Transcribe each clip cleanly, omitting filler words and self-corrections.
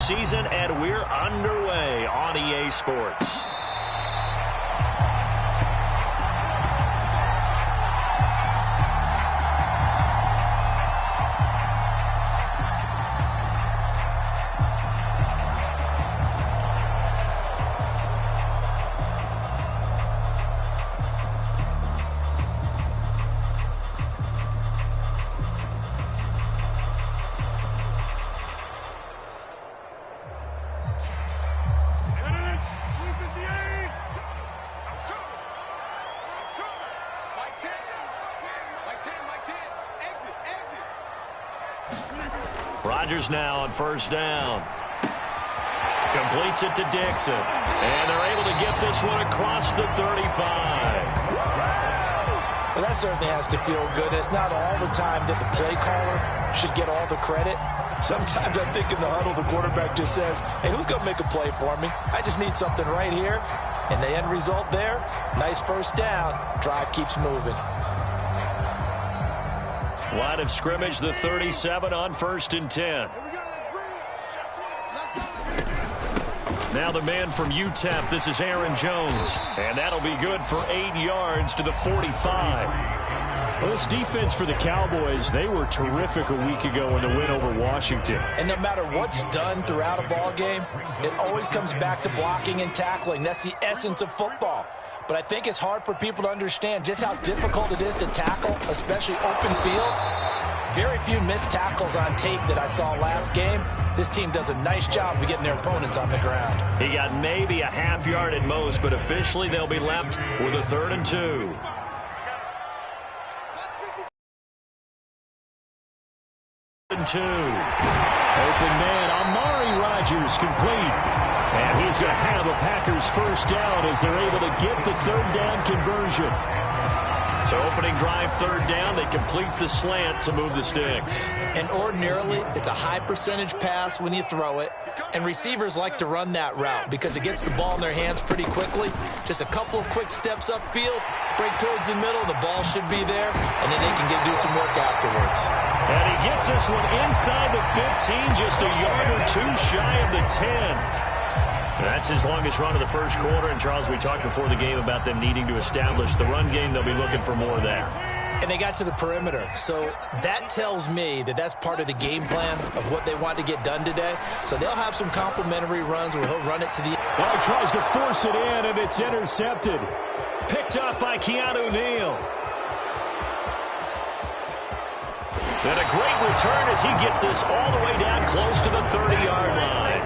season, and we're underway on EA Sports. Rodgers now on first down. Completes it to Dixon. And they're able to get this one across the 35. Well, that certainly has to feel good. It's not all the time that the play caller should get all the credit. Sometimes I think in the huddle, the quarterback just says, hey, who's going to make a play for me? I just need something right here. And the end result there, nice first down. Drive keeps moving. Line of scrimmage, the 37 on 1st and 10. Now the man from UTEP, this is Aaron Jones. And that'll be good for 8 yards to the 45. Well, this defense for the Cowboys, they were terrific a week ago in the win over Washington. And no matter what's done throughout a ball game, it always comes back to blocking and tackling. That's the essence of football. But I think it's hard for people to understand just how difficult it is to tackle, especially open field. Very few missed tackles on tape that I saw last game. This team does a nice job of getting their opponents on the ground. He got maybe a half yard at most, but officially they'll be left with a 3rd and 2. Open man, Amari Rodgers complete. And he's going to have a Packers first down as they're able to get the 3rd down conversion. So opening drive 3rd down, they complete the slant to move the sticks. And ordinarily, it's a high percentage pass when you throw it. And receivers like to run that route because it gets the ball in their hands pretty quickly. Just a couple of quick steps upfield, break towards the middle, the ball should be there, and then they can do some work afterwards. And he gets this one inside the 15, just a yard or two shy of the 10. That's his longest run of the first quarter. And, Charles, we talked before the game about them needing to establish the run game. They'll be looking for more there. And they got to the perimeter. So that tells me that that's part of the game plan of what they want to get done today. So they'll have some complimentary runs where he'll run it to the end. Well, he tries to force it in, and it's intercepted. Picked up by Keanu Neal. And a great return as he gets this all the way down close to the 30-yard line.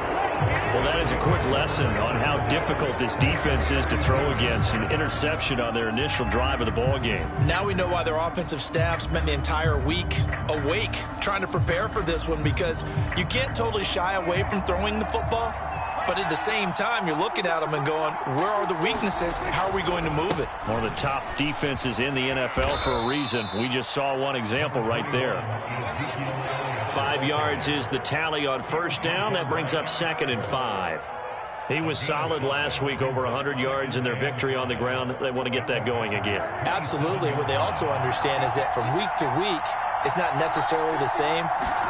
Well, that is a quick lesson on how difficult this defense is to throw against. An interception on their initial drive of the ball game. Now we know why their offensive staff spent the entire week awake trying to prepare for this one, because you can't totally shy away from throwing the football. But at the same time, you're looking at them and going, where are the weaknesses? How are we going to move it? One of the top defenses in the NFL for a reason. We just saw one example right there. 5 yards is the tally on first down. That brings up 2nd and 5. He was solid last week, over 100 yards in their victory on the ground. They want to get that going again. Absolutely. What they also understand is that from week to week, it's not necessarily the same,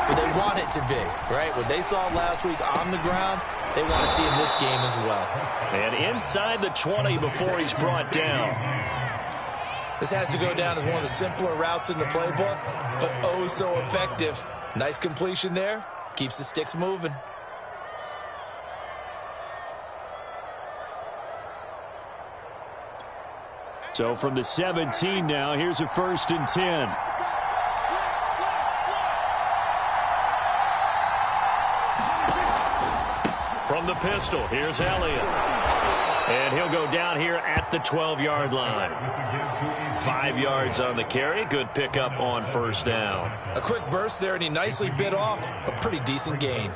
but they want it to be, right? What they saw last week on the ground, they want to see in this game as well. And inside the 20 before he's brought down. This has to go down as one of the simpler routes in the playbook, but oh so effective. Nice completion there. Keeps the sticks moving. So from the 17 now, here's a 1st and 10. From the pistol, here's Elliott. And he'll go down here at the 12-yard line. 5 yards on the carry. Good pickup on first down. A quick burst there, and he nicely bit off a pretty decent gain.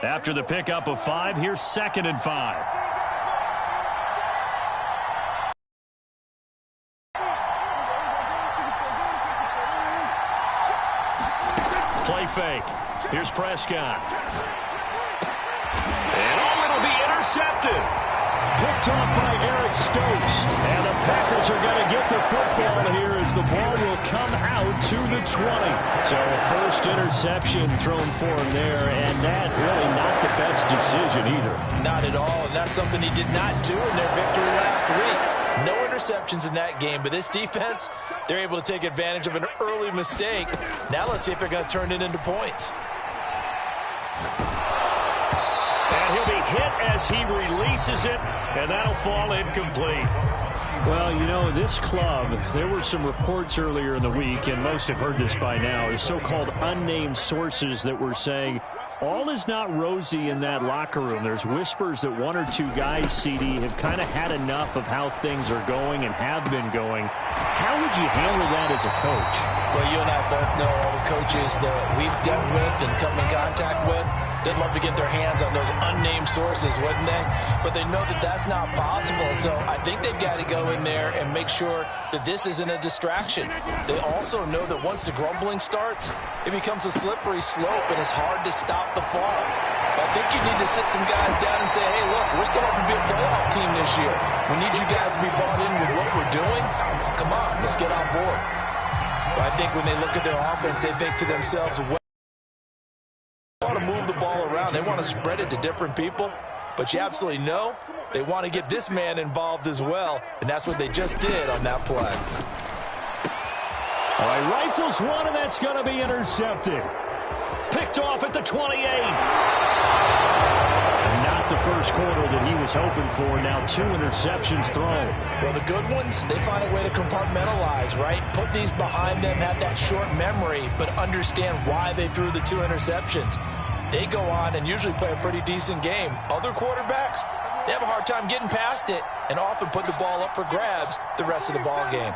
After the pickup of 5, here's 2nd and 5. Play fake. Here's Prescott. And it'll be intercepted. Picked off by Eric Stokes. And the Packers are going to get the football here as the ball will come out to the 20. So first interception thrown for him there, and that really not the best decision either. Not at all, and that's something he did not do in their victory last week. No interceptions in that game, but this defense, they're able to take advantage of an early mistake. Now let's see if they're going to turn it into points. And he'll be hit as he releases it, and that'll fall incomplete. Well, you know, this club, there were some reports earlier in the week, and most have heard this by now, is so-called unnamed sources that were saying all is not rosy in that locker room. There's whispers that one or two guys, CD, have kind of had enough of how things are going and have been going. How would you handle that as a coach? Well, you and I both know all the coaches that we've dealt with and come in contact with. They'd love to get their hands on those unnamed sources, wouldn't they? But they know that that's not possible. So I think they've got to go in there and make sure that this isn't a distraction. They also know that once the grumbling starts, it becomes a slippery slope, and it's hard to stop the fall. I think you need to sit some guys down and say, hey, look, we're still hoping to be a playoff team this year. We need you guys to be bought in with what we're doing. Come on, let's get on board. But I think when they look at their offense, they think to themselves, well, they want to move the ball around. They want to spread it to different people. But you absolutely know they want to get this man involved as well. And that's what they just did on that play. All right, rifles one, and that's going to be intercepted. Picked off at the 28. Not the first quarter that he was hoping for. Now 2 interceptions thrown. Well, the good ones, they find a way to compartmentalize, right? Put these behind them, have that short memory, but understand why they threw the 2 interceptions. They go on and usually play a pretty decent game. Other quarterbacks, they have a hard time getting past it and often put the ball up for grabs the rest of the ball game.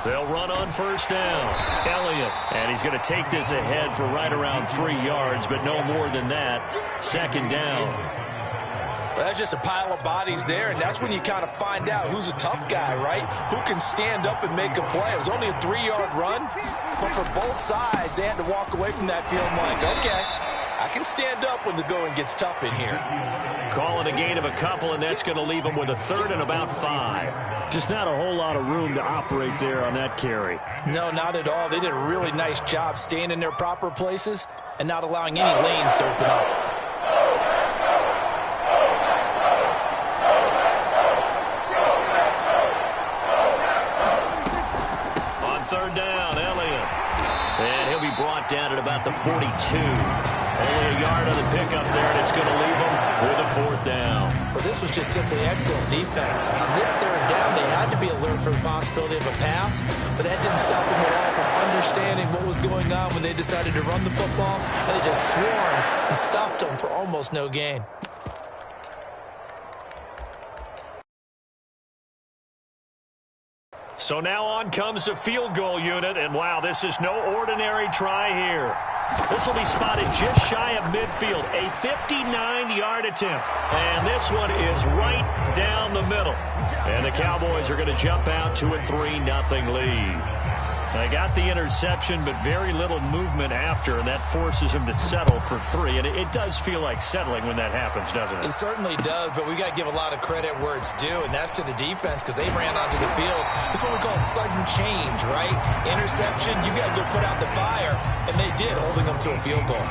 They'll run on first down. Elliott, and he's going to take this ahead for right around 3 yards, but no more than that. Second down. Well, that's just a pile of bodies there, and that's when you kind of find out who's a tough guy, right? Who can stand up and make a play. It was only a 3-yard run, but for both sides, they had to walk away from that feeling like, okay, I can stand up when the going gets tough in here. Calling a gain of a couple, and that's going to leave them with a third and about 5. Just not a whole lot of room to operate there on that carry. No, not at all. They did a really nice job staying in their proper places and not allowing any lanes to open up. On third down, Elliott. And he'll be brought down at about the 42. Only a yard on the pickup there, and it's going to leave them with a 4th down. Well, this was just simply excellent defense. On this third down, they had to be alert for the possibility of a pass, but that didn't stop them at all from understanding what was going on when they decided to run the football, and they just swarmed and stuffed them for almost no gain. So now on comes the field goal unit, and wow, this is no ordinary try here. This will be spotted just shy of midfield, a 59-yard attempt. And this one is right down the middle. And the Cowboys are going to jump out to a 3-0 lead. They got the interception, but very little movement after, and that forces them to settle for 3. And it does feel like settling when that happens, doesn't it? It certainly does, but we got to give a lot of credit where it's due, and that's to the defense because they ran onto the field. This is what we call sudden change, right? Interception, you got to go put out the fire, and they did, holding them to a field goal.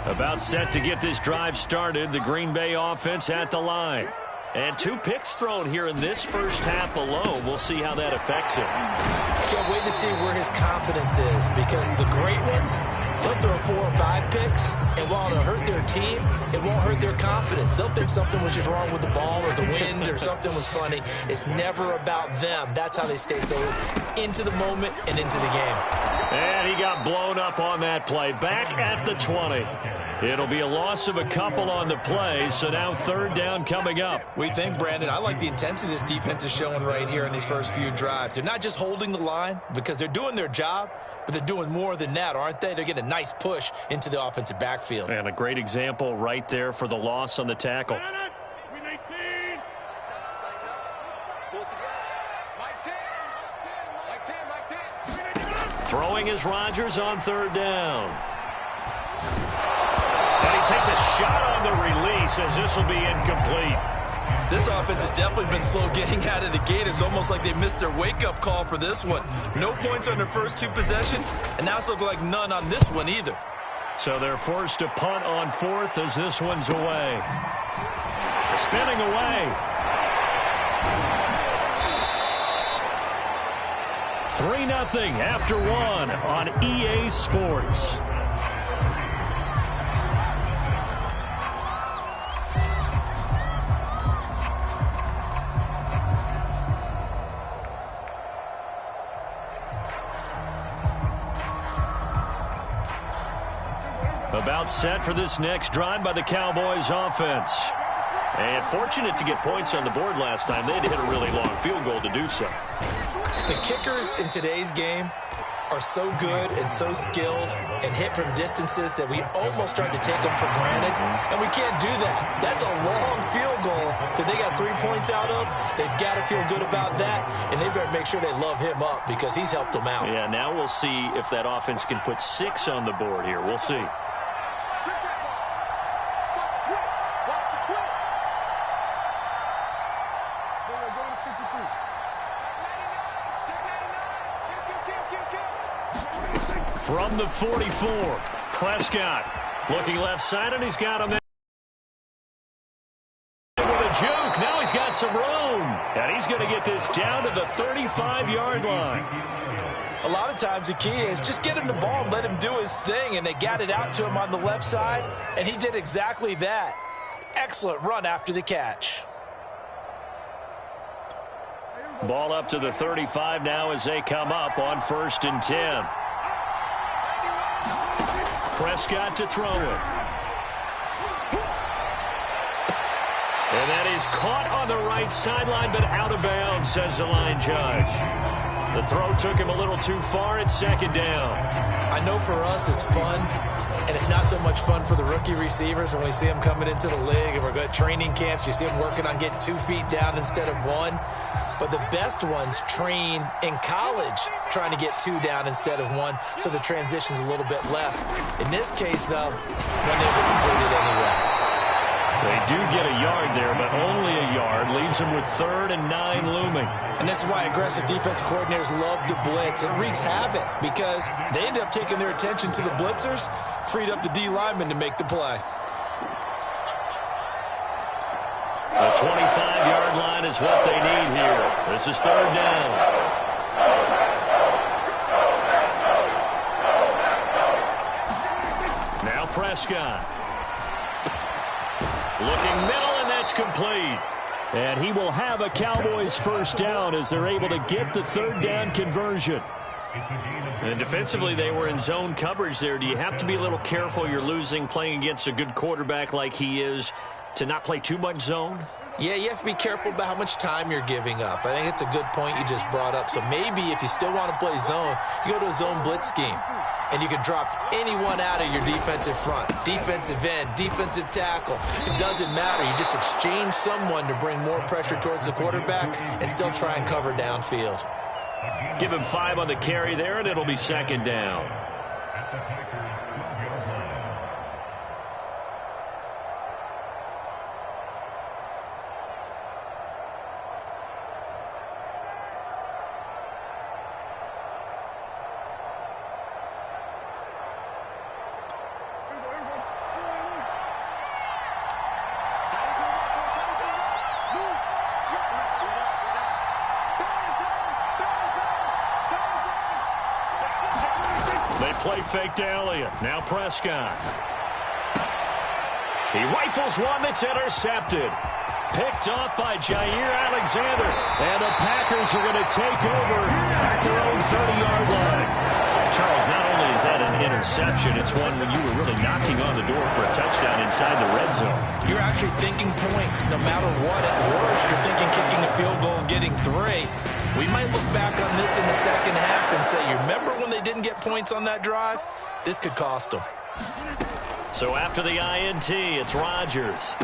About set to get this drive started, the Green Bay offense at the line. And 2 picks thrown here in this first half alone. We'll see how that affects him. Can't wait to see where his confidence is because the great ones, they'll throw 4 or 5 picks, and while it'll hurt their team, it won't hurt their confidence. They'll think something was just wrong with the ball or the wind or something was funny. It's never about them. That's how they stay so into the moment and into the game. And he got blown up on that play. Back at the 20. It'll be a loss of a couple on the play, so now third down coming up. We think, Brandon, I like the intensity this defense is showing right here in these first few drives. They're not just holding the line because they're doing their job, but they're doing more than that, aren't they? They're getting a nice push into the offensive backfield. And a great example right there for the loss on the tackle. is Rodgers on third down. And he takes a shot on the release as this will be incomplete. This offense has definitely been slow getting out of the gate. It's almost like they missed their wake-up call for this one. No points on their first 2 possessions, and now it's looking like none on this one either. So they're forced to punt on fourth as this one's away. Spinning away. 3-0 after 1 on EA Sports. About set for this next drive by the Cowboys offense. And fortunate to get points on the board last time. They had to hit a really long field goal to do so. The kickers in today's game are so good and so skilled and hit from distances that we almost start to take them for granted, and we can't do that. That's a long field goal that they got 3 points out of. They've got to feel good about that, and they better make sure they love him up because he's helped them out. Yeah, now we'll see if that offense can put 6 on the board here. We'll see. From the 44, Prescott looking left side, and he's got him there with a juke. Now he's got some room, and he's going to get this down to the 35-yard line. A lot of times the key is just get him the ball and let him do his thing, and they got it out to him on the left side, and he did exactly that. Excellent run after the catch. Ball up to the 35 now as they come up on 1st and 10. Prescott to throw it. And that is caught on the right sideline, but out of bounds, says the line judge. The throw took him a little too far at 2nd down. I know for us it's fun, and it's not so much fun for the rookie receivers when we see them coming into the league and we're going to training camps. You see them working on getting 2 feet down instead of 1. But the best ones train in college trying to get 2 down instead of 1, so the transition's a little bit less. In this case, though, when they were completed anyway. They do get a yard there, but only a yard. Leaves them with 3rd and 9 looming. And this is why aggressive defensive coordinators love to blitz. It wreaks havoc because they end up taking their attention to the blitzers, freed up the D lineman to make the play. The 25-yard line is what they need here. This is 3rd down. Now Prescott. Looking middle, and that's complete. And he will have a Cowboys 1st down as they're able to get the 3rd down conversion. And defensively, they were in zone coverage there. Do you have to be a little careful? You're losing, playing against a good quarterback like he is, to not play too much zone? Yeah, you have to be careful about how much time you're giving up. I think it's a good point you just brought up. So maybe if you still want to play zone, you go to a zone blitz scheme. And you can drop anyone out of your defensive front. Defensive end, defensive tackle. It doesn't matter. You just exchange someone to bring more pressure towards the quarterback and still try and cover downfield. Give him 5 on the carry there, and it'll be 2nd down. Play fake to Elliott. Now Prescott. He rifles one that's intercepted. Picked off by Jair Alexander. And the Packers are going to take over at their own 30-yard line. Charles, not only is that an interception, it's one when you were really knocking on the door for a touchdown inside the red zone. You're actually thinking points no matter what. At worst, you're thinking kicking a field goal and getting 3. We might look back on this in the second half and say, you remember when they didn't get points on that drive? This could cost them. So after the INT, it's Rodgers.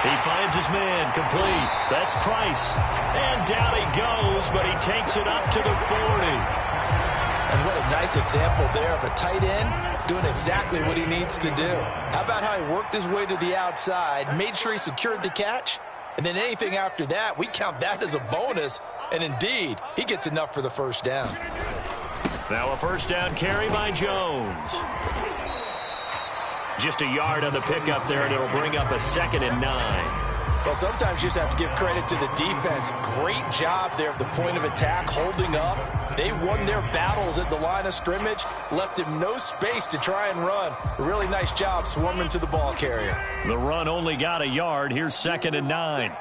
He finds his man, complete. That's Price. And down he goes, but he takes it up to the 40. And what a nice example there of a tight end doing exactly what he needs to do. How about how he worked his way to the outside, made sure he secured the catch, and then anything after that, we count that as a bonus. And indeed, he gets enough for the first down. Now a first down carry by Jones. Just a yard on the pickup there, and it'll bring up a 2nd and 9. Well, sometimes you just have to give credit to the defense. Great job there at the point of attack, holding up. They won their battles at the line of scrimmage, left him no space to try and run. A really nice job swarming to the ball carrier. The run only got a yard. Here's 2nd and 9.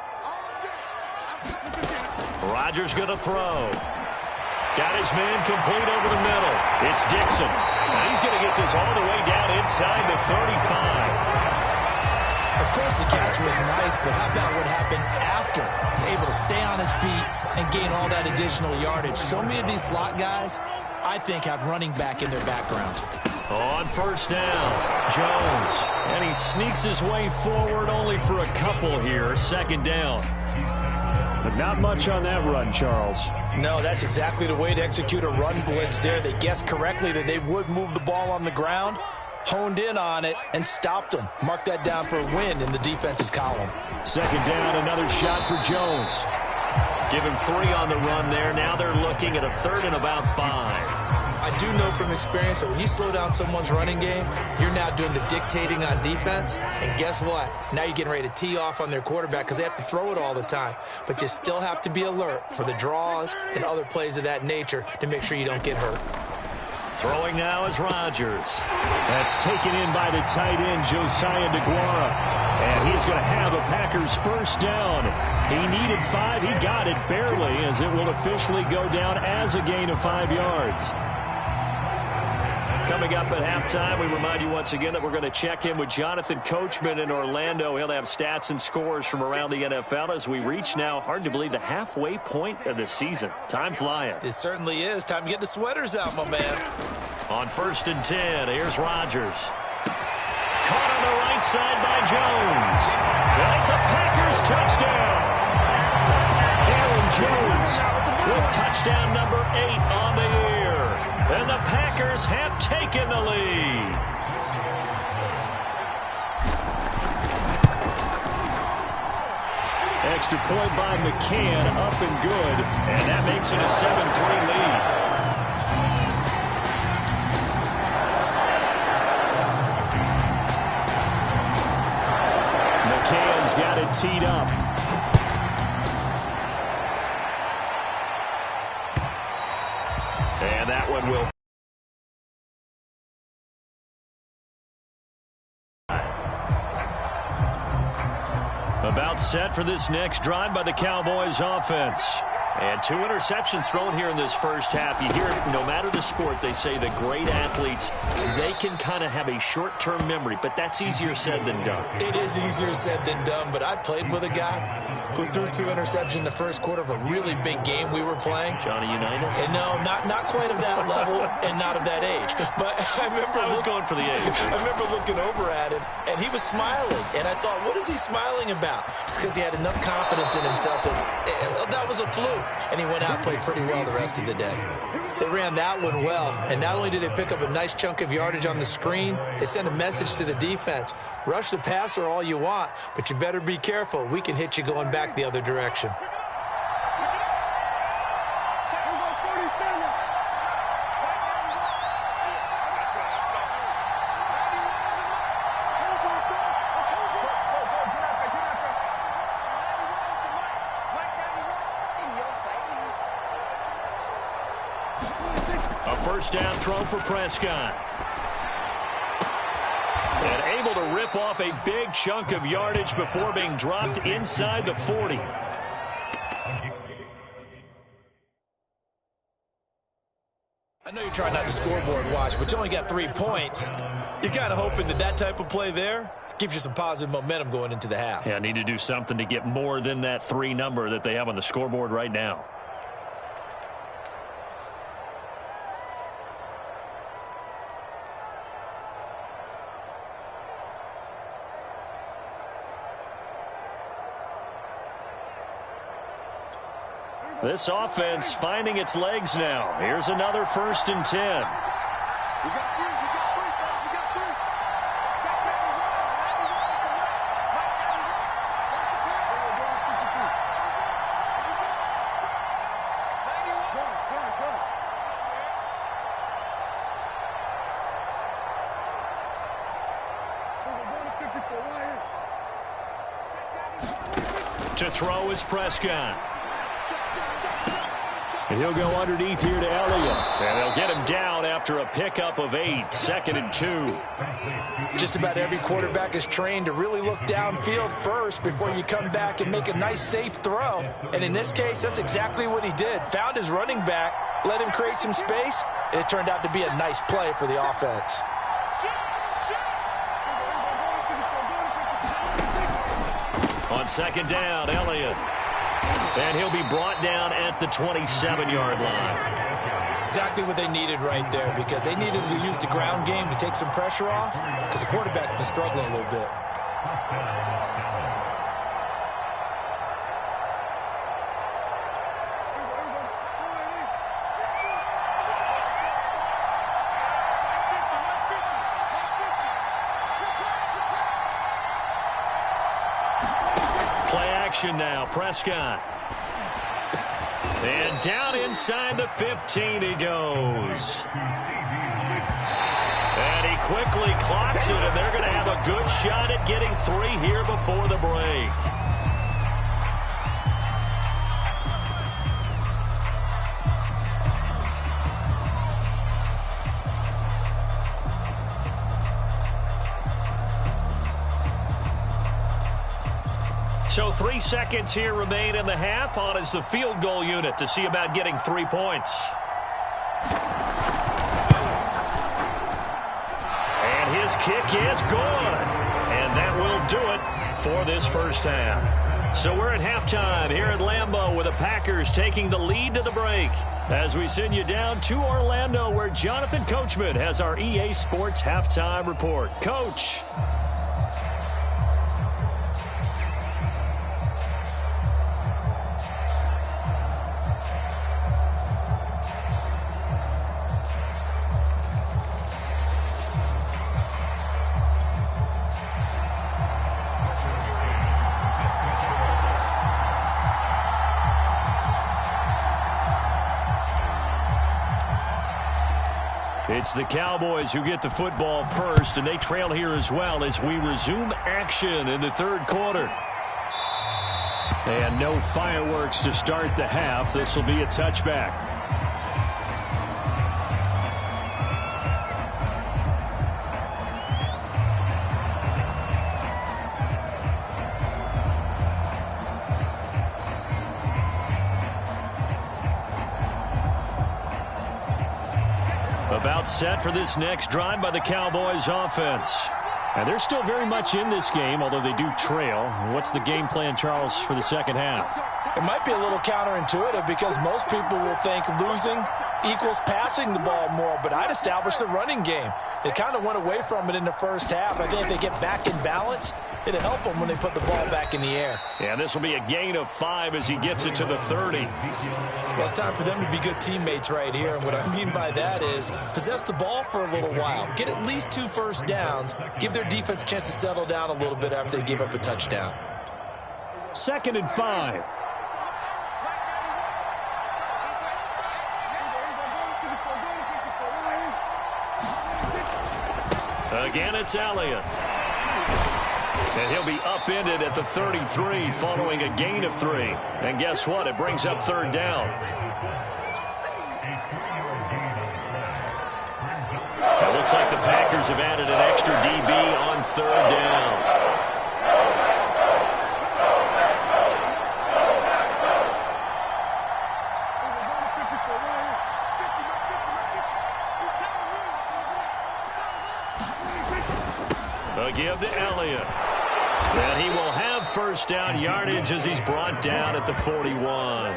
Rodgers going to throw. Got his man complete over the middle. It's Dixon. Now he's going to get this all the way down inside the 35. Of course, the catch was nice, but how about what happened after? Able to stay on his feet and gain all that additional yardage. So many of these slot guys, I think, have running back in their background. On first down, Jones. And he sneaks his way forward only for a couple here. 2nd down. But not much on that run, Charles. No, that's exactly the way to execute a run blitz there. They guessed correctly that they would move the ball on the ground, honed in on it, and stopped them. Mark that down for a win in the defense's column. 2nd down, another shot for Jones. Give him 3 on the run there. Now they're looking at a 3rd and about 5. I do know from experience that when you slow down someone's running game, you're now doing the dictating on defense. And guess what? Now you're getting ready to tee off on their quarterback because they have to throw it all the time. But you still have to be alert for the draws and other plays of that nature to make sure you don't get hurt. Throwing now is Rodgers. That's taken in by the tight end, Josiah DeGuara. And he's going to have a Packers first down. He needed 5. He got it barely, as it will officially go down as a gain of 5 yards. Coming up at halftime, we remind you once again that we're going to check in with Jonathan Coachman in Orlando. He'll have stats and scores from around the NFL as we reach now, hard to believe, the halfway point of the season. Time flying. It certainly is. Time to get the sweaters out, my man. On 1st and 10, here's Rodgers. Caught on the right side by Jones. And it's a Packers touchdown. Aaron Jones with touchdown number 8 on the year. And the Packers have taken the lead. Extra point by McCann, up and good. And that makes it a 7-3 lead. McCann's got it teed up. And that one will. About set for this next drive by the Cowboys offense. And 2 interceptions thrown here in this first half. You hear it, no matter the sport, they say the great athletes, they can kind of have a short-term memory, but that's easier said than done. It is easier said than done, but I played with a guy who threw 2 interceptions in the first quarter of a really big game we were playing. Johnny Unitas? And no, not quite of that level and not of that age. But I remember I was going for the age. I remember looking over at him, and he was smiling. And I thought, what is he smiling about? It's because he had enough confidence in himself that was a fluke. And he went out and played pretty well the rest of the day. They ran that one well, and not only did they pick up a nice chunk of yardage on the screen, they sent a message to the defense. Rush the passer all you want, but you better be careful. We can hit you going back the other direction. First down throw for Prescott. And able to rip off a big chunk of yardage before being dropped inside the 40. I know you're trying not to scoreboard watch, but you only got 3 points. You're kind of hoping that type of play there gives you some positive momentum going into the half. Yeah, need to do something to get more than that 3 number that they have on the scoreboard right now. This offense finding its legs now. Here's another 1st and 10. To throw is Prescott. And he'll go underneath here to Elliott. And they'll get him down after a pickup of 8. 2nd and 2. Just about every quarterback is trained to really look downfield first before you come back and make a nice, safe throw. And in this case, that's exactly what he did. Found his running back, let him create some space, and it turned out to be a nice play for the offense. On 2nd down, Elliott. And he'll be brought down at the 27-yard line. Exactly what they needed right there, because they needed to use the ground game to take some pressure off, because the quarterback's been struggling a little bit. Now, Prescott. And down inside the 15 he goes. And he quickly clocks it, and they're going to have a good shot at getting 3 here before the break. So 3 seconds here remain in the half. On is the field goal unit to see about getting 3 points. And his kick is good. And that will do it for this first half. So we're at halftime here at Lambeau with the Packers taking the lead to the break. As we send you down to Orlando where Jonathan Coachman has our EA Sports halftime report. Coach. It's the Cowboys who get the football first, and they trail here as well as we resume action in the 3rd quarter. And no fireworks to start the half. This will be a touchback. About set for this next drive by the Cowboys offense. And they're still very much in this game, although they do trail. What's the game plan, Charles, for the 2nd half? It might be a little counterintuitive because most people will think losing equals passing the ball more, but I'd establish the running game. They kind of went away from it in the first half. I think if they get back in balance, it'll help them when they put the ball back in the air. Yeah, this will be a gain of 5 as he gets it to the 30. Well, it's time for them to be good teammates right here, and what I mean by that is possess the ball for a little while, get at least 2 first downs, give their defense a chance to settle down a little bit after they give up a touchdown. 2nd and 5. Again, it's Elliott. And he'll be upended at the 33 following a gain of 3. And guess what? It brings up 3rd down. It looks like the Packers have added an extra DB on 3rd down. A give to Elliott. And he will have first down yardage as he's brought down at the 41.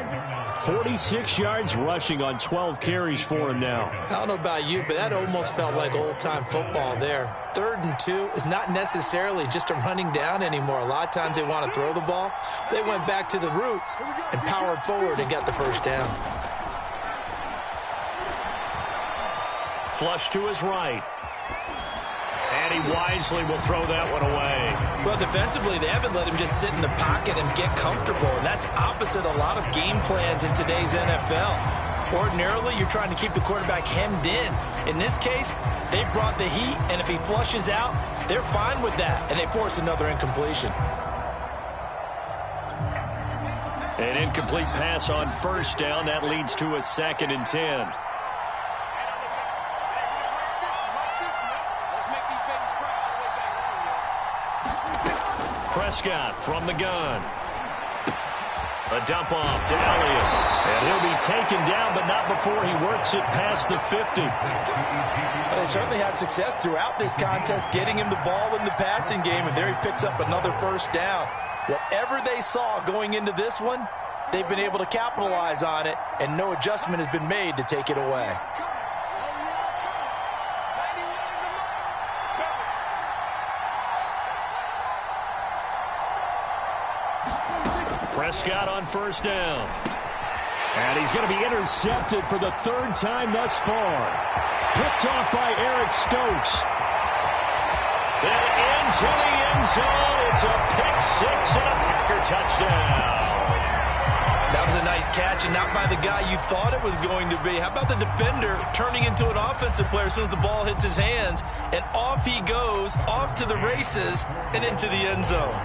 46 yards rushing on 12 carries for him now. I don't know about you, but that almost felt like old-time football there. 3rd and 2 is not necessarily just a running down anymore. A lot of times they want to throw the ball. They went back to the roots and powered forward and got the first down. Flush to his right. And he wisely will throw that one away. Well, defensively, they haven't let him just sit in the pocket and get comfortable, and that's opposite a lot of game plans in today's NFL. Ordinarily, you're trying to keep the quarterback hemmed in. In this case, they brought the heat, and if he flushes out, they're fine with that, and they force another incompletion. An incomplete pass on first down. That leads to a 2nd and 10. Prescott from the gun. A dump off to Elliott. And he'll be taken down, but not before he works it past the 50. Well, they certainly had success throughout this contest getting him the ball in the passing game, and there he picks up another first down. Whatever they saw going into this one, they've been able to capitalize on it, and no adjustment has been made to take it away. Prescott on first down. And he's going to be intercepted for the 3rd time thus far. Picked off by Eric Stokes. And into the end zone. It's a pick 6 and a Packer touchdown. That was a nice catch, and not by the guy you thought it was going to be. How about the defender turning into an offensive player as soon as the ball hits his hands, and off he goes, off to the races, and into the end zone.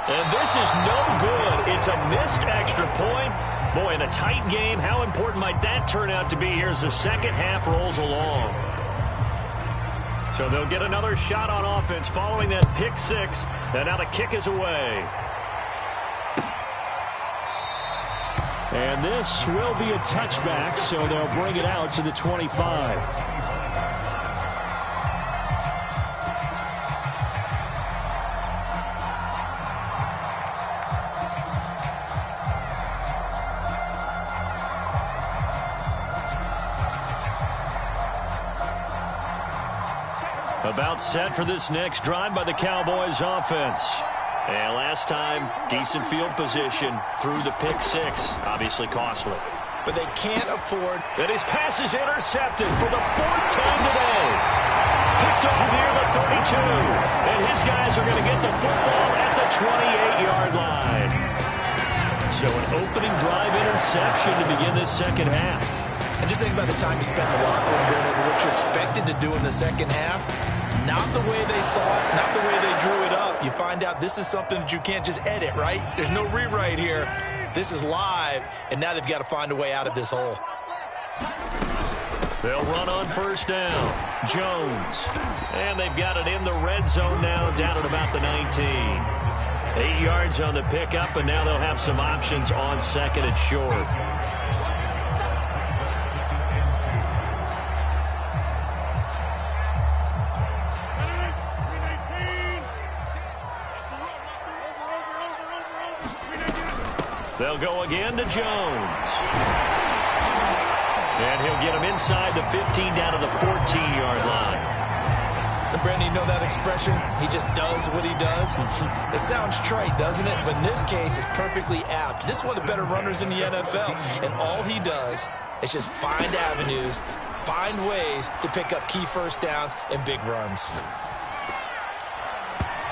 And this is no good. It's a missed extra point. Boy, in a tight game, how important might that turn out to be here as the second half rolls along? So they'll get another shot on offense following that pick 6. And now the kick is away. And this will be a touchback, so they'll bring it out to the 25. About set for this next drive by the Cowboys offense. And last time, decent field position through the pick 6. Obviously costly. But they can't afford. And his pass is intercepted for the 4th time today. Picked off here at the 32. And his guys are going to get the football at the 28-yard line. So an opening drive interception to begin this second half. And just think about the time you spent in the locker room going over what you expected to do in the second half. Not the way they saw it, not the way they drew it up. You find out this is something that you can't just edit, right? There's no rewrite here. This is live, and now they've got to find a way out of this hole. They'll run on first down. Jones. And they've got it in the red zone now, down at about the 19. 8 yards on the pickup, and now they'll have some options on 2nd and short. They'll go again to Jones. And he'll get him inside the 15 down to the 14-yard line. And Brandon, you know that expression? He just does what he does. It sounds trite, doesn't it? But in this case, it's perfectly apt. This is one of the better runners in the NFL. And all he does is just find avenues, find ways to pick up key first downs and big runs.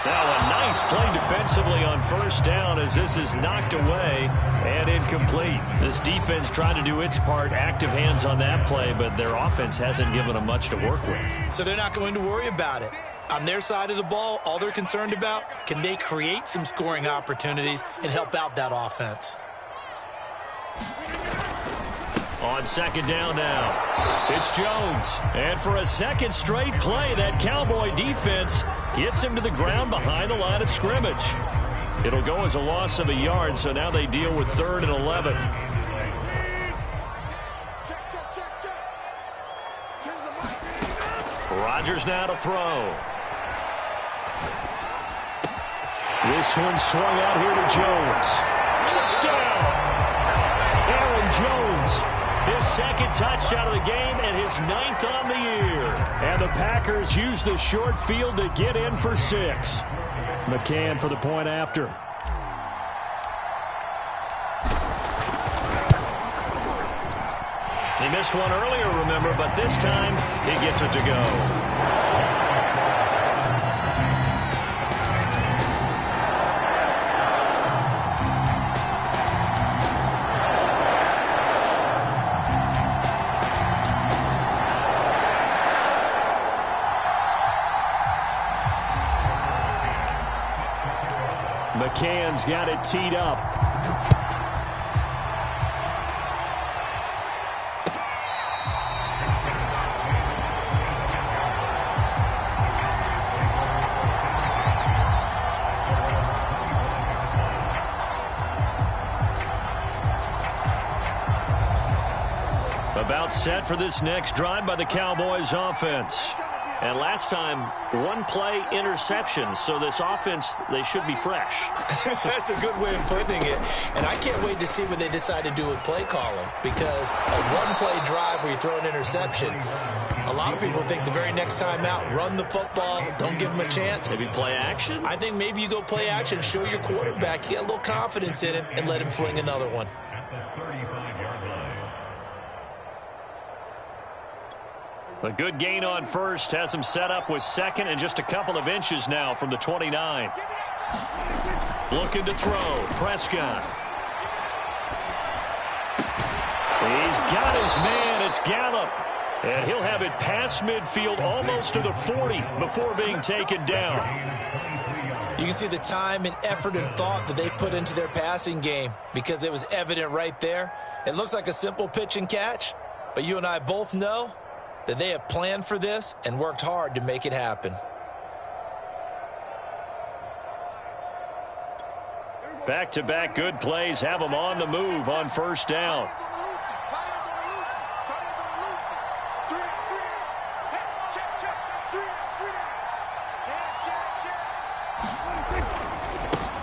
Now a nice play defensively on first down as this is knocked away and incomplete. This defense trying to do its part, active hands on that play, but their offense hasn't given them much to work with. So they're not going to worry about it. On their side of the ball, all they're concerned about, can they create some scoring opportunities and help out that offense? On second down now, it's Jones. And for a second straight play, that Cowboy defense gets him to the ground behind the line of scrimmage. It'll go as a loss of a yard, so now they deal with 3rd and 11. Rodgers now to throw. This one swung out here to Jones. Touchdown! Aaron Jones, his second touchdown of the game and his 9th on the year. And the Packers use the short field to get in for 6. McCann for the point after. He missed one earlier, remember, but this time he gets it to go. McCann's got it teed up. About set for this next drive by the Cowboys offense. And last time, one play interception, so this offense, they should be fresh. That's a good way of putting it. And I can't wait to see what they decide to do with play calling, because a one-play drive where you throw an interception, a lot of people think the very next time out, run the football, don't give them a chance. Maybe play action? I think maybe you go play action, show your quarterback, you get a little confidence in him, and let him fling another one. A good gain on first has him set up with second and just a couple of inches now from the 29. Looking to throw. Prescott. He's got his man. It's Gallup. And he'll have it past midfield almost to the 40 before being taken down. You can see the time and effort and thought that they've put into their passing game because it was evident right there. It looks like a simple pitch and catch, but you and I both know that they have planned for this and worked hard to make it happen. Back-to-back good plays have them on the move on first down.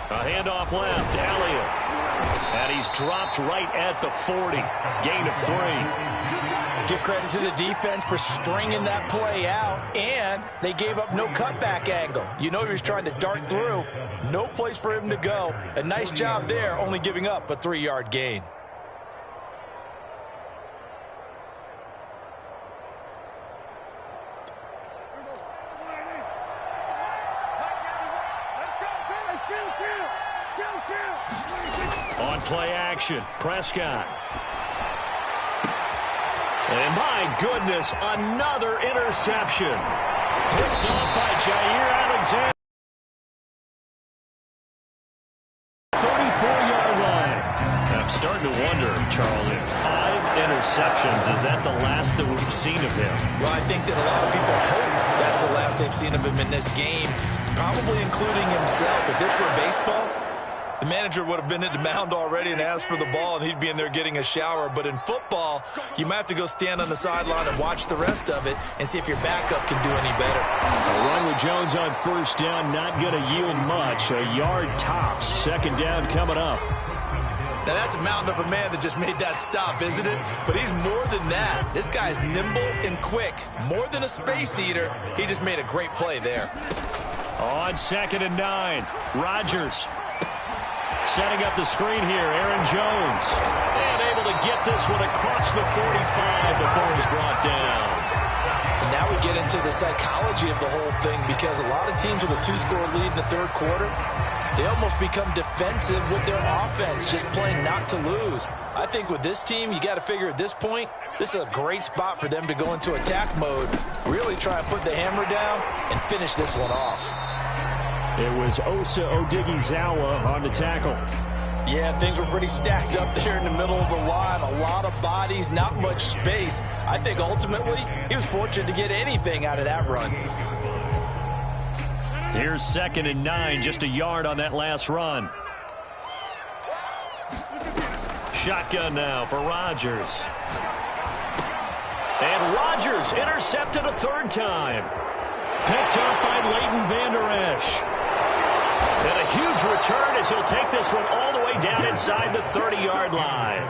A handoff left, Elliott. And he's dropped right at the 40. Gain of 3. Give credit to the defense for stringing that play out, and they gave up no cutback angle. You know he was trying to dart through. No place for him to go. A nice job there, only giving up a 3-yard gain. On play action, Prescott. And my goodness, another interception. Picked up by Jair Alexander. 34-yard line. I'm starting to wonder, Charles, if 5 interceptions, is that the last that we've seen of him? Well, I think that a lot of people hope that's the last they've seen of him in this game, probably including himself. If this were baseball, the manager would have been at the mound already and asked for the ball, and he'd be in there getting a shower. But in football, you might have to go stand on the sideline and watch the rest of it and see if your backup can do any better. A run with Jones on first down, not going to yield much. A yard tops. Second down coming up. Now, that's a mountain of a man that just made that stop, isn't it? But he's more than that. This guy's nimble and quick. More than a space eater, he just made a great play there. On 2nd and 9, Rodgers. Setting up the screen here, Aaron Jones. And able to get this one across the 45 before he's brought down. And now we get into the psychology of the whole thing, because a lot of teams with a 2-score lead in the third quarter, they almost become defensive with their offense, just playing not to lose. I think with this team, you got to figure at this point, this is a great spot for them to go into attack mode, really try and put the hammer down and finish this one off. It was Osa Odighizuwa on the tackle. Yeah, things were pretty stacked up there in the middle of the line. A lot of bodies, not much space. I think ultimately he was fortunate to get anything out of that run. Here's 2nd and 9, just a yard on that last run. Shotgun now for Rodgers. And Rodgers intercepted a 3rd time. Picked up by Leighton Vander Esch. And a huge return as he'll take this one all the way down inside the 30-yard line.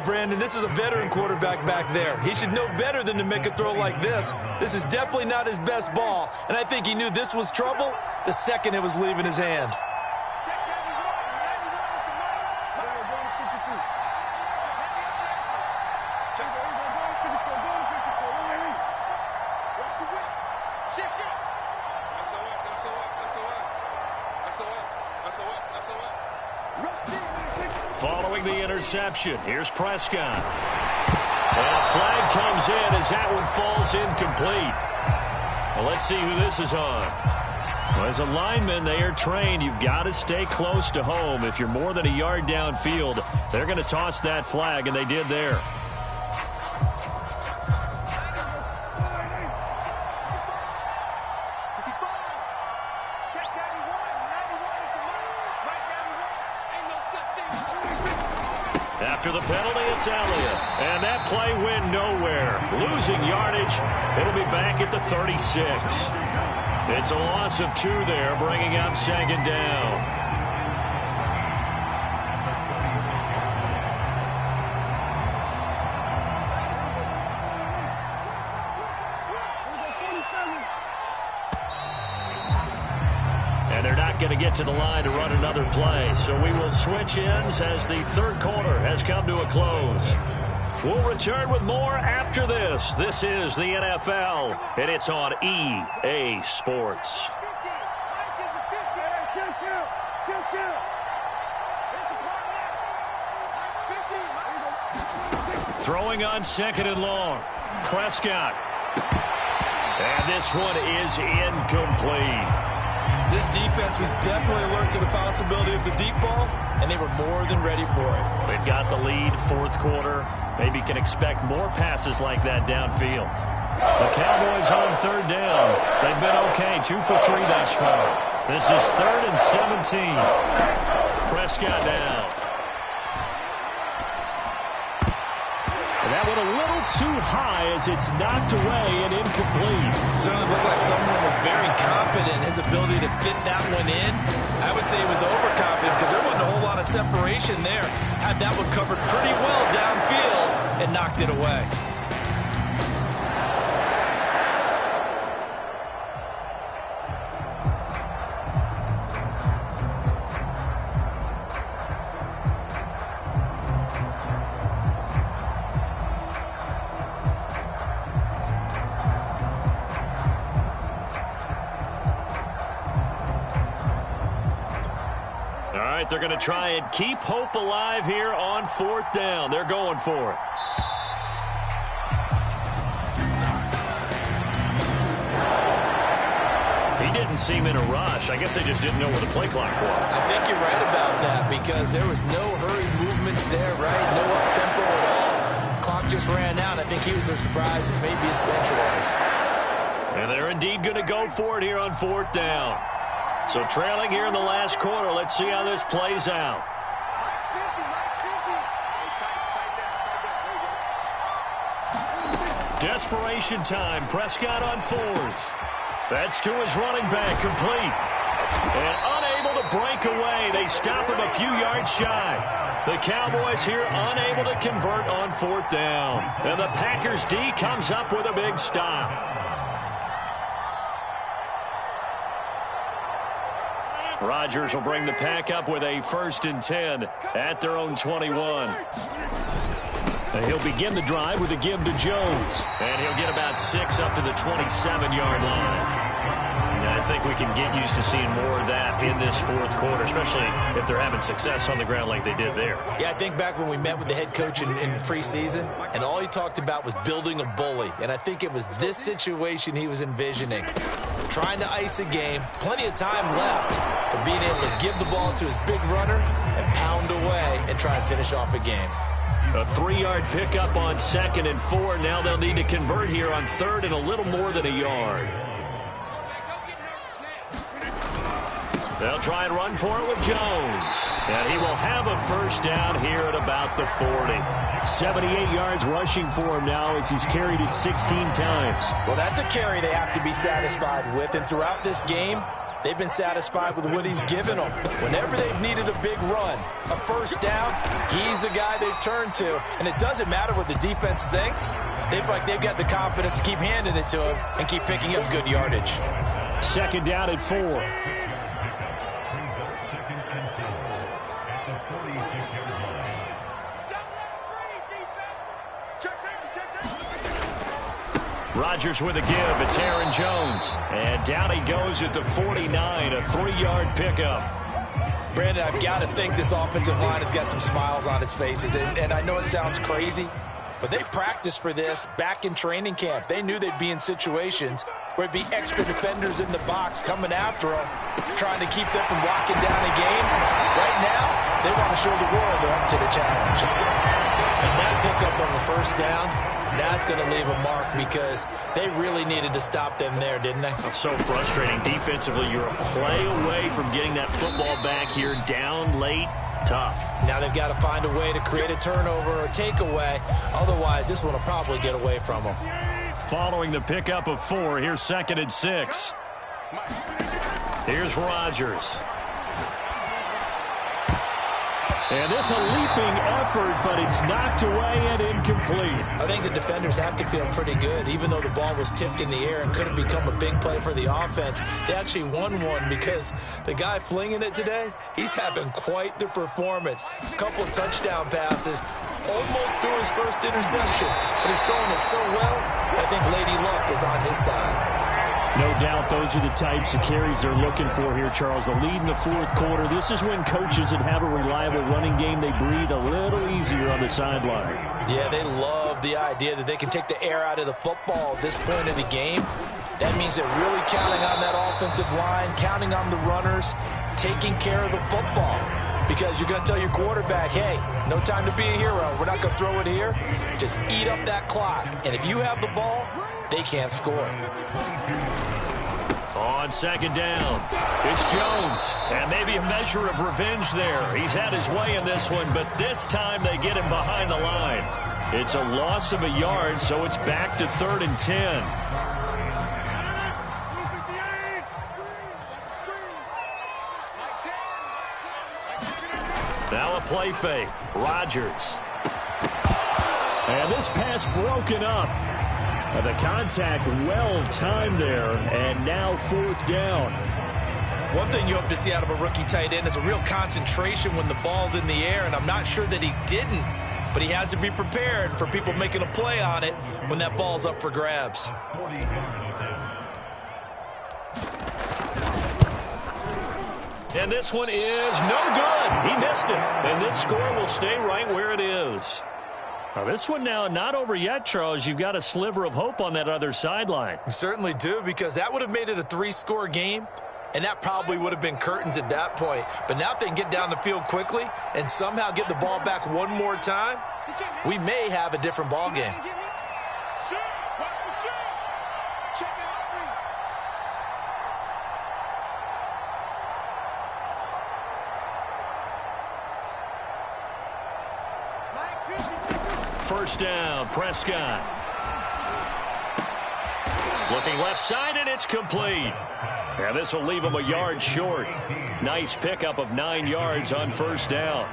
Brandon, this is a veteran quarterback back there. He should know better than to make a throw like this. This is definitely not his best ball, and I think he knew this was trouble the second it was leaving his hand. Following the interception, here's Prescott. And a flag comes in as that one falls incomplete. Well, let's see who this is on. Well, as a lineman, they are trained. You've got to stay close to home. If you're more than a yard downfield, they're going to toss that flag, and they did there. After the penalty, it's Elliott. And that play went nowhere. Losing yardage. It'll be back at the 36. It's a loss of 2 there, bringing up second down. And they're not going to get to the line to run another play. So we will switch ends as the third quarter has come to a close. We'll return with more after this. This is the NFL, and it's on EA Sports. Throwing on second and long. Prescott. And this one is incomplete. This defense was definitely alert to the possibility of the deep ball, and they were more than ready for it. They've got the lead, fourth quarter. Maybe can expect more passes like that downfield. The Cowboys on third down. They've been okay, 2 for 3 thus far. This is 3rd and 17. Prescott down. And that one a little too high as it's knocked away and incomplete. Certainly looked like someone was very confident in his ability to fit that one in. I would say he was overconfident because there wasn't a whole lot of separation there. Had that one covered pretty well downfield and knocked it away. They're going to try and keep hope alive here on fourth down. They're going for it. He didn't seem in a rush. I guess they just didn't know where the play clock was. I think you're right about that because there was no hurried movements there, right? No up-tempo at all. Clock just ran out. I think he was as surprised as maybe his bench was. And they're indeed going to go for it here on fourth down. So trailing here in the last quarter. Let's see how this plays out. Desperation time. Prescott on 4th. That's to his running back, complete. And unable to break away. They stop him a few yards shy. The Cowboys here unable to convert on fourth down. And the Packers D comes up with a big stop. Rodgers will bring the Pack up with a 1st and 10 at their own 21. And he'll begin the drive with a give to Jones. And he'll get about 6 up to the 27-yard line. And I think we can get used to seeing more of that in this fourth quarter, especially if they're having success on the ground like they did there. Yeah, I think back when we met with the head coach in preseason, and all he talked about was building a bully. And I think it was this situation he was envisioning. Trying to ice a game, plenty of time left, but being able to give the ball to his big runner and pound away and try and finish off a game. A 3-yard pickup on 2nd and 4. Now they'll need to convert here on 3rd and a little more than a yard. They'll try and run for it with Jones. And he will have a 1st down here at about the 40. 78 yards rushing for him now as he's carried it 16 times. Well, that's a carry they have to be satisfied with. And throughout this game, They've been satisfied with what he's given them. Whenever they've needed a big run, a first down, he's the guy they've turned to. And it doesn't matter what the defense thinks. They've got the confidence to keep handing it to him and keep picking up good yardage. Second down at 4. Rodgers with a give. It's Aaron Jones. And down he goes at the 49, a 3-yard pickup. Brandon, I've got to think this offensive line has got some smiles on its faces. And I know it sounds crazy, but they practiced for this back in training camp. They knew they'd be in situations where it'd be extra defenders in the box coming after them, trying to keep them from locking down a game. Right now, they want to show the world they're up to the challenge. And that pickup of a first down, that's going to leave a mark because they really needed to stop them there, didn't they? So frustrating. Defensively, you're a play away from getting that football back here down late. Tough. Now they've got to find a way to create a turnover or takeaway. Otherwise, this one will probably get away from them. Following the pickup of 4, here's 2nd and 6. Here's Rodgers. And this a leaping effort, but it's knocked away and incomplete. I think the defenders have to feel pretty good. Even though the ball was tipped in the air and could have become a big play for the offense, they actually won one because the guy flinging it today, he's having quite the performance. A couple of touchdown passes, almost threw his first interception, but he's throwing it so well, I think Lady Luck was on his side. No doubt those are the types of carries they're looking for here, Charles. The lead in the 4th quarter. This is when coaches that have a reliable running game, they breathe a little easier on the sideline. Yeah, they love the idea that they can take the air out of the football at this point of the game. That means they're really counting on that offensive line, counting on the runners, taking care of the football. Because you're going to tell your quarterback, hey, no time to be a hero. We're not going to throw it here. Just eat up that clock. And if you have the ball, they can't score. On 2nd down, it's Jones. And maybe a measure of revenge there. He's had his way in this one, but this time they get him behind the line. It's a loss of a yard, so it's back to 3rd and 10. Now a play fake. Rodgers. And this pass broken up. The contact well timed there, and now 4th down. One thing you hope to see out of a rookie tight end is a real concentration when the ball's in the air, and I'm not sure that he didn't, but he has to be prepared for people making a play on it when that ball's up for grabs. And this one is no good. He missed it. And this score will stay right where it is. Now this one now not over yet, Charles. You've got a sliver of hope on that other sideline. We certainly do, because that would have made it a 3-score game, and that probably would have been curtains at that point. But now if they can get down the field quickly and somehow get the ball back one more time, we may have a different ball game. First down, Prescott. Looking left side, and it's complete. And this will leave him a yard short. Nice pickup of 9 yards on first down.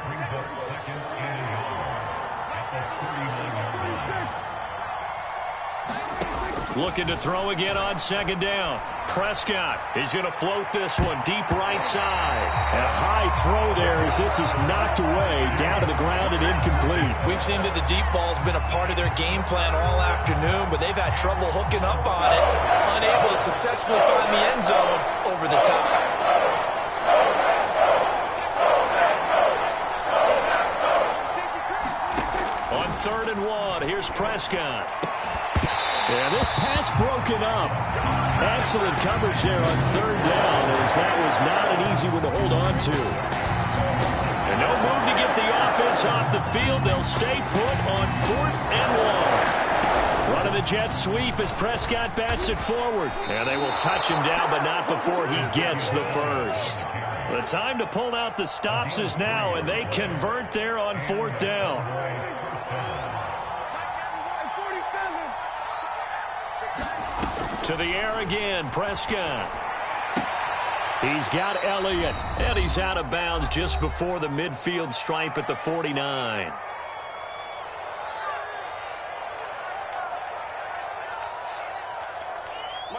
Looking to throw again on 2nd down. Prescott, he's going to float this one deep right side. And a high throw there as this is knocked away, down to the ground and incomplete. We've seen that the deep ball's been a part of their game plan all afternoon, but they've had trouble hooking up on it, unable to successfully find the end zone over the top. On 3rd and 1, here's Prescott. Yeah, this pass broken up. Excellent coverage there on 3rd down, as that was not an easy one to hold on to. And no move to get the offense off the field. They'll stay put on 4th and 1. Running the jet sweep as Prescott bats it forward. And they will touch him down, but not before he gets the first. The time to pull out the stops is now, and they convert there on 4th down. To the air again, Prescott. He's got Elliott. And he's out of bounds just before the midfield stripe at the 49.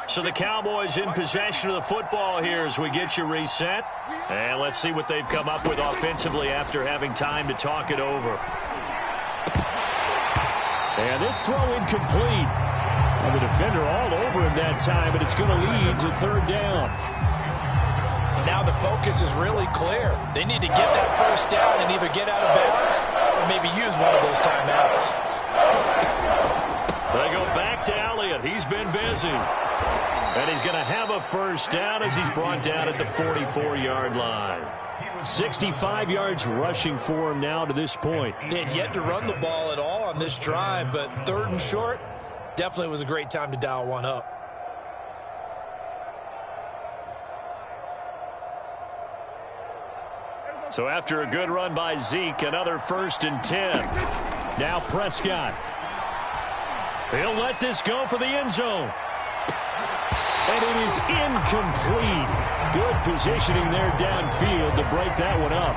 So the Cowboys in possession of the football here as we get you reset. And let's see what they've come up with offensively after having time to talk it over. And this throw incomplete. And the defender all over him that time, but it's going to lead to third down. Now the focus is really clear. They need to get that first down and either get out of bounds or maybe use one of those timeouts. They go back to Elliott. He's been busy. And he's going to have a first down as he's brought down at the 44-yard line. 65 yards rushing for him now to this point. They had yet to run the ball at all on this drive, but third and short, definitely was a great time to dial one up. So after a good run by Zeke, another 1st and 10. Now Prescott. He'll let this go for the end zone. And it is incomplete. Good positioning there downfield to break that one up.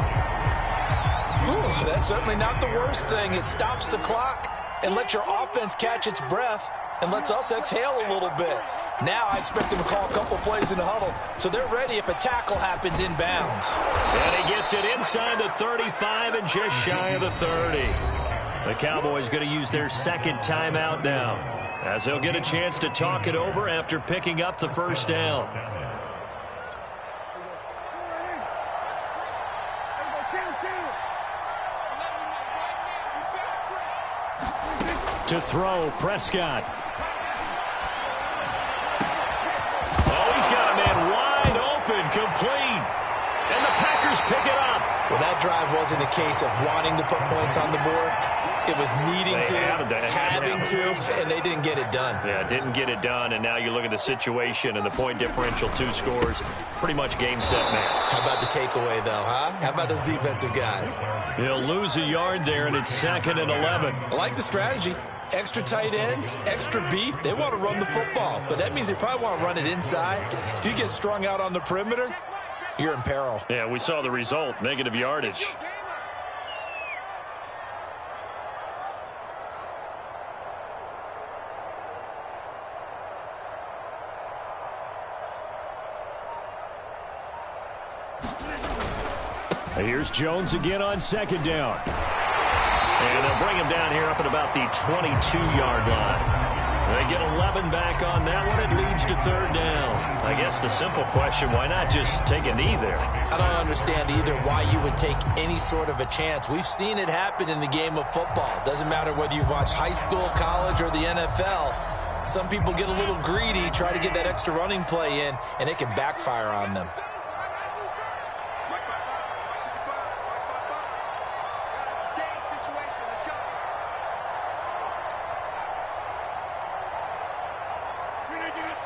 Ooh, that's certainly not the worst thing. It stops the clock and lets your offense catch its breath and lets us exhale a little bit. Now I expect them to call a couple plays in the huddle so they're ready if a tackle happens inbounds. And he gets it inside the 35 and just shy of the 30. The Cowboys going to use their second timeout now, as they'll get a chance to talk it over after picking up the first down. To throw, Prescott. Oh, he's got a man wide open, complete. And the Packers pick it up. Well, that drive wasn't a case of wanting to put points on the board. It was needing to, having to, and they didn't get it done. Yeah, didn't get it done, and now you look at the situation and the point differential, 2 scores, pretty much game, set, man. How about the takeaway, though, huh? How about those defensive guys? He'll lose a yard there, and it's 2nd and 11. I like the strategy. Extra tight ends, extra beef. They want to run the football, but that means they probably want to run it inside. If you get strung out on the perimeter, you're in peril. Yeah, we saw the result, negative yardage. Here's Jones again on 2nd down. And they'll bring him down here up at about the 22-yard line. They get 11 back on that one. It leads to 3rd down. I guess the simple question, why not just take a knee there? I don't understand either why you would take any sort of a chance. We've seen it happen in the game of football. Doesn't matter whether you've watched high school, college, or the NFL. Some people get a little greedy, try to get that extra running play in, and it can backfire on them.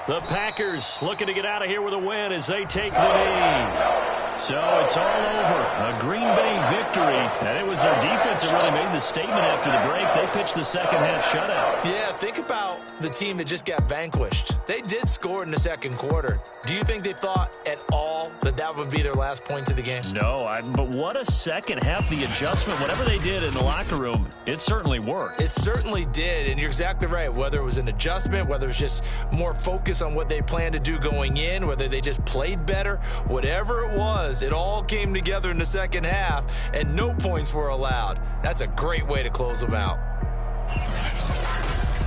The Packers looking to get out of here with a win as they take the knee. So it's all over. A Green Bay victory. And it was their defense that really made the statement after the break. They pitched the second-half shutout. Yeah, think about the team that just got vanquished. They did score in the 2nd quarter. Do you think they thought at all that that would be their last point of the game? No, but what a second half. The adjustment, whatever they did in the locker room, it certainly worked. It certainly did, and you're exactly right. Whether it was an adjustment, whether it was just more focus on what they planned to do going in, whether they just played better, whatever it was, it all came together in the second half, and no points were allowed. That's a great way to close them out.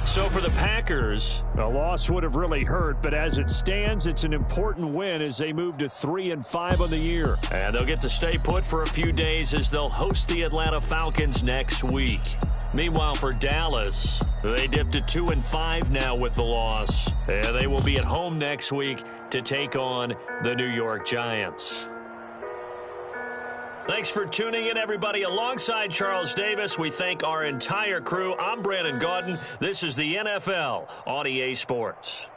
So for the Packers, a loss would have really hurt, but as it stands, it's an important win as they move to 3-5 on the year. And they'll get to stay put for a few days as they'll host the Atlanta Falcons next week. Meanwhile, for Dallas, they dipped to 2-5 now with the loss. And they will be at home next week to take on the New York Giants. Thanks for tuning in, everybody. Alongside Charles Davis, we thank our entire crew. I'm Brandon Gaudin. This is the NFL on EA Sports.